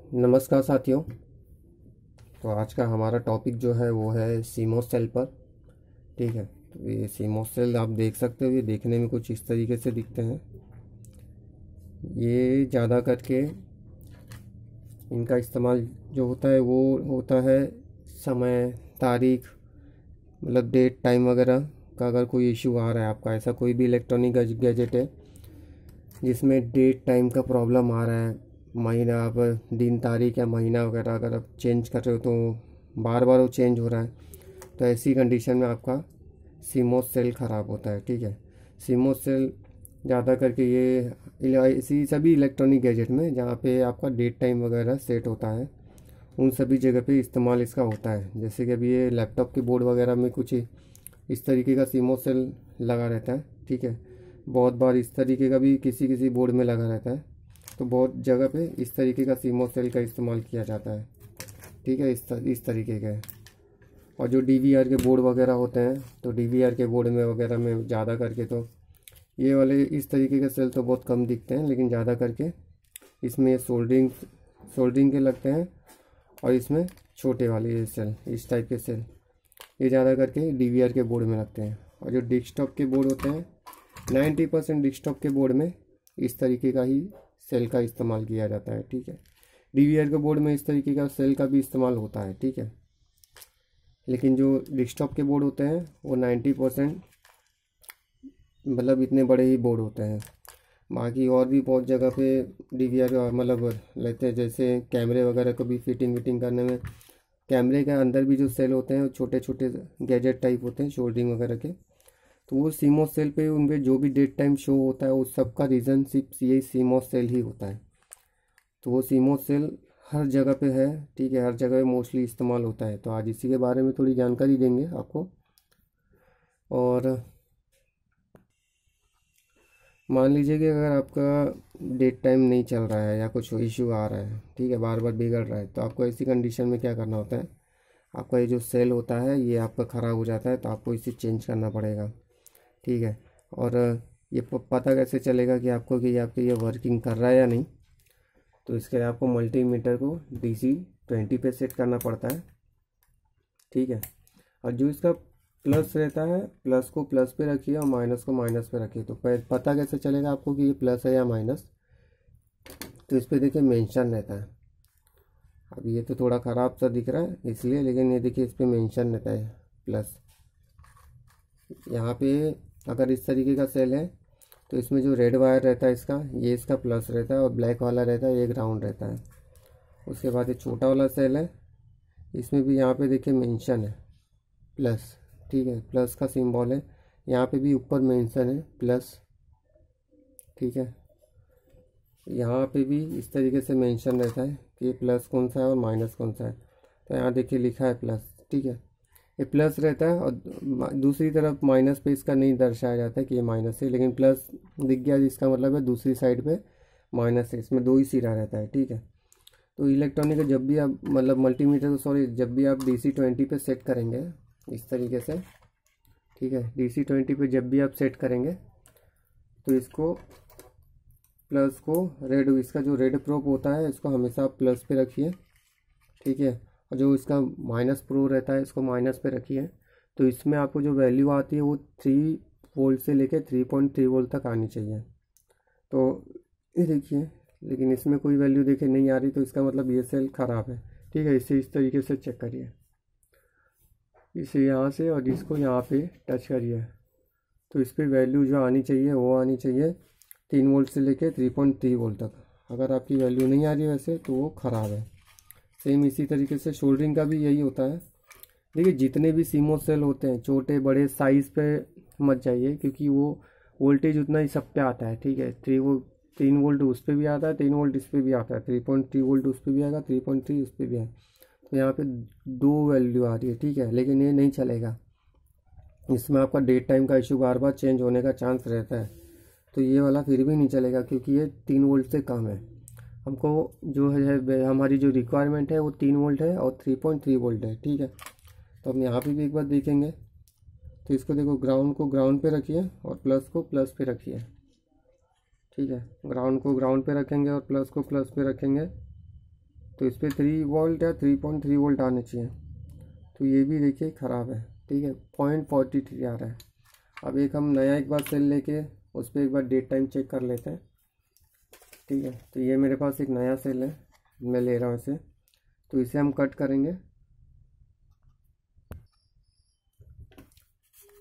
नमस्कार साथियों। तो आज का हमारा टॉपिक जो है वो है सीमोस सेल पर। ठीक है, तो ये सीमोस सेल आप देख सकते हो, ये देखने में कुछ इस तरीके से दिखते हैं। ये ज़्यादा करके इनका इस्तेमाल जो होता है वो होता है समय तारीख, मतलब डेट टाइम वगैरह का। अगर कोई इशू आ रहा है आपका, ऐसा कोई भी इलेक्ट्रॉनिक गैजेट है जिसमें डेट टाइम का प्रॉब्लम आ रहा है, महीना आप दिन तारीख या महीना वगैरह अगर आप चेंज कर रहे हो तो बार बार वो चेंज हो रहा है, तो ऐसी कंडीशन में आपका सीमोस सेल ख़राब होता है। ठीक है, सीमोस सेल ज़्यादा करके ये इसी सभी इलेक्ट्रॉनिक गैजेट में जहाँ पे आपका डेट टाइम वगैरह सेट होता है उन सभी जगह पे इस्तेमाल इसका होता है। जैसे कि अभी ये लैपटॉप के बोर्ड वगैरह में कुछ इस तरीके का सीमोस सेल लगा रहता है। ठीक है, बहुत बार इस तरीके का भी किसी किसी बोर्ड में लगा रहता है, तो बहुत जगह पे इस तरीके का सीमोस सेल का इस्तेमाल किया जाता है। ठीक है, इस तरीके का है। और जो डीवीआर के बोर्ड वगैरह होते हैं, तो डीवीआर के बोर्ड में वगैरह में ज़्यादा करके तो ये वाले इस तरीके के सेल तो बहुत कम दिखते हैं, लेकिन ज़्यादा करके इसमें सोल्डरिंग के लगते हैं। और इसमें छोटे वाले ये सेल, इस टाइप के सेल, ये ज़्यादा करके डीवीआर के बोर्ड में लगते हैं। और जो डेस्कटॉप के बोर्ड होते हैं, 90% डेस्कटॉप के बोर्ड में इस तरीके का ही सेल का इस्तेमाल किया जाता है। ठीक है, डीवीआर के बोर्ड में इस तरीके का सेल का भी इस्तेमाल होता है। ठीक है, लेकिन जो डेस्कटॉप के बोर्ड होते हैं वो 90% मतलब इतने बड़े ही बोर्ड होते हैं। बाकी और भी बहुत जगह पे डीवीआर मतलब लेते हैं, जैसे कैमरे वगैरह को भी फिटिंग करने में कैमरे के अंदर भी जो सेल होते हैं वो छोटे छोटे गैजेट टाइप होते हैं शोल्डरिंग वगैरह के, तो वो सीमोस सेल पे उन पे जो भी डेट टाइम शो होता है उस सब का रीज़न सिर्फ यही सीमोस सेल ही होता है। तो वो सीमोस सेल हर जगह पे है। ठीक है, हर जगह मोस्टली इस्तेमाल होता है। तो आज इसी के बारे में थोड़ी जानकारी देंगे आपको। और मान लीजिए कि अगर आपका डेट टाइम नहीं चल रहा है या कुछ इशू आ रहा है, ठीक है, बार बार बिगड़ रहा है, तो आपको ऐसी कंडीशन में क्या करना होता है, आपका ये जो सेल होता है ये आपका ख़राब हो जाता है, तो आपको इसे चेंज करना पड़ेगा। ठीक है, और ये पता कैसे चलेगा कि आपको कि आपके ये वर्किंग कर रहा है या नहीं, तो इसके लिए आपको मल्टीमीटर को DC 20 पे सेट करना पड़ता है। ठीक है, और जो इसका प्लस रहता है, प्लस को प्लस पे रखिए और माइनस को माइनस पे रखिए। तो पता कैसे चलेगा आपको कि ये प्लस है या माइनस, तो इस पर देखिए मेंशन रहता है। अब ये तो थोड़ा ख़राब सा दिख रहा है इसलिए, लेकिन ये देखिए इस पर मेंशन रहता है प्लस। यहाँ पे अगर इस तरीके का सेल है तो इसमें जो रेड वायर रहता है इसका, ये इसका प्लस रहता है, और ब्लैक वाला रहता है ये ग्राउंड रहता है। उसके बाद ये छोटा वाला सेल है, इसमें भी यहाँ पे देखिए मेंशन है प्लस। ठीक है, प्लस का सिंबल है, यहाँ पे भी ऊपर मेंशन है प्लस। ठीक है, यहाँ पे भी इस तरीके से मेंशन रहता है कि प्लस कौन सा है और माइनस कौन सा है। तो यहाँ देखिए लिखा है प्लस। ठीक है, ये प्लस रहता है, और दूसरी तरफ माइनस पे इसका नहीं दर्शाया जाता है कि ये माइनस है, लेकिन प्लस दिख गया इसका मतलब है दूसरी साइड पे माइनस है। इसमें दो ही सिरा रहता है। ठीक है, तो इलेक्ट्रॉनिक जब भी आप मतलब मल्टीमीटर को जब भी आप DC 20 पे सेट करेंगे इस तरीके से, ठीक है, DC 20 पे जब भी आप सेट करेंगे तो इसको प्लस को इसका जो रेड प्रोब होता है इसको हमेशा आप प्लस पे रखिए। ठीक है, और जो इसका माइनस प्रो रहता है इसको माइनस पे रखिए। तो इसमें आपको जो वैल्यू आती है वो 3 वोल्ट से लेकर 3.3 वोल्ट तक आनी चाहिए। तो ये देखिए, लेकिन इसमें कोई वैल्यू देखिए नहीं आ रही, तो इसका मतलब ये सेल ख़राब है। ठीक है, इसे इस तरीके से चेक करिए, इसे यहाँ से और इसको यहाँ पे टच करिए, तो इस पर वैल्यू जो आनी चाहिए वो आनी चाहिए 3 वोल्ट से लेकर 3.3 वोल्ट तक। अगर आपकी वैल्यू नहीं आ रही है वैसे तो वो ख़राब है। सेम इसी तरीके से शोल्डरिंग का भी यही होता है। देखिए जितने भी सीमोस सेल होते हैं छोटे बड़े साइज़ पे मत जाइए, क्योंकि वो वोल्टेज उतना ही सब पे आता है। ठीक है, 3 वोल्ट उस पर भी आता है, 3 वोल्ट इस पर भी आता है, 3.3 वोल्ट उस पर भी आएगा, 3.3 उस पर भी आएगा। तो यहाँ पे 2 वैल्यू आ रही है। ठीक है, लेकिन ये नहीं चलेगा, इसमें आपका डेट टाइम का इशू बार बार चेंज होने का चांस रहता है। तो ये वाला फिर भी नहीं चलेगा, क्योंकि ये 3 वोल्ट से कम है। हमको जो है हमारी जो रिक्वायरमेंट है वो 3 वोल्ट है और 3.3 वोल्ट है। ठीक है, तो हम यहाँ पे भी एक बार देखेंगे। तो इसको देखो, ग्राउंड को ग्राउंड पे रखिए और प्लस को प्लस पे रखिए। ठीक है, ग्राउंड को ग्राउंड पे रखेंगे और प्लस को प्लस पे रखेंगे तो इस पर 3 वोल्ट या 3.3 वोल्ट आने चाहिए, तो ये भी देखिए ख़राब है, ठीक है, 0.43 आ रहा है। अब हम नया एक बार सेल लेके उस पर एक बार डेट टाइम चेक कर लेते हैं, ठीक है। तो ये मेरे पास एक नया सेल है, मैं ले रहा हूँ इसे, तो इसे हम कट करेंगे,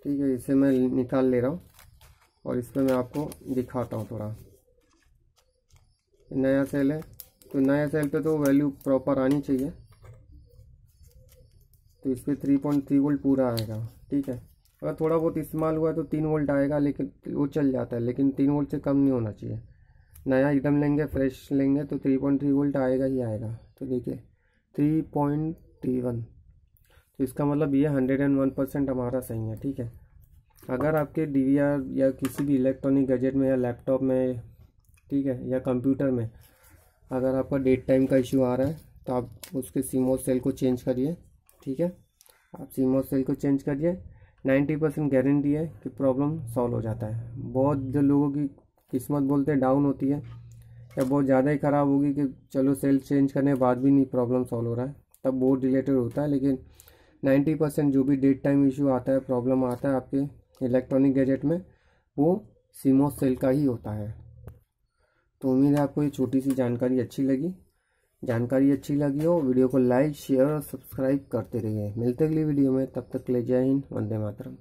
ठीक है। इसे मैं निकाल ले रहा हूँ और इस पर मैं आपको दिखाता हूँ थोड़ा। नया सेल है, तो नया सेल पे तो वैल्यू प्रॉपर आनी चाहिए, तो इस पर 3.3 वोल्ट पूरा आएगा, ठीक है। अगर थोड़ा बहुत इस्तेमाल हुआ तो 3 वोल्ट आएगा, लेकिन वो चल जाता है, लेकिन 3 वोल्ट से कम नहीं होना चाहिए। नया एकदम लेंगे, फ्रेश लेंगे तो 3.3 वोल्ट आएगा ही आएगा। तो देखिए 3.31, तो इसका मतलब ये 101% हमारा सही है, ठीक है। अगर आपके DVR या किसी भी इलेक्ट्रॉनिक गैजेट में या लैपटॉप में, ठीक है, या कंप्यूटर में अगर आपका डेट टाइम का इशू आ रहा है तो आप उसके CMOS सेल को चेंज करिए, ठीक है। आप CMOS सेल को चेंज करिए, 90% गारंटी है कि प्रॉब्लम सॉल्व हो जाता है। बहुत जो लोगों की किस्मत बोलते हैं डाउन होती है, या बहुत ज़्यादा ही ख़राब होगी कि चलो सेल चेंज करने के बाद भी नहीं प्रॉब्लम सॉल्व हो रहा है, तब बहुत रिलेटेड होता है। लेकिन 90% जो भी डेट टाइम इशू आता है, प्रॉब्लम आता है आपके इलेक्ट्रॉनिक गैजेट में, वो CMOS सेल का ही होता है। तो उम्मीद है आपको ये छोटी सी जानकारी अच्छी लगी। जानकारी अच्छी लगी हो, वीडियो को लाइक, शेयर और सब्सक्राइब करते रहिए। मिलते अगली वीडियो में, तब तक के लिए जय हिंद, वंदे मातरम।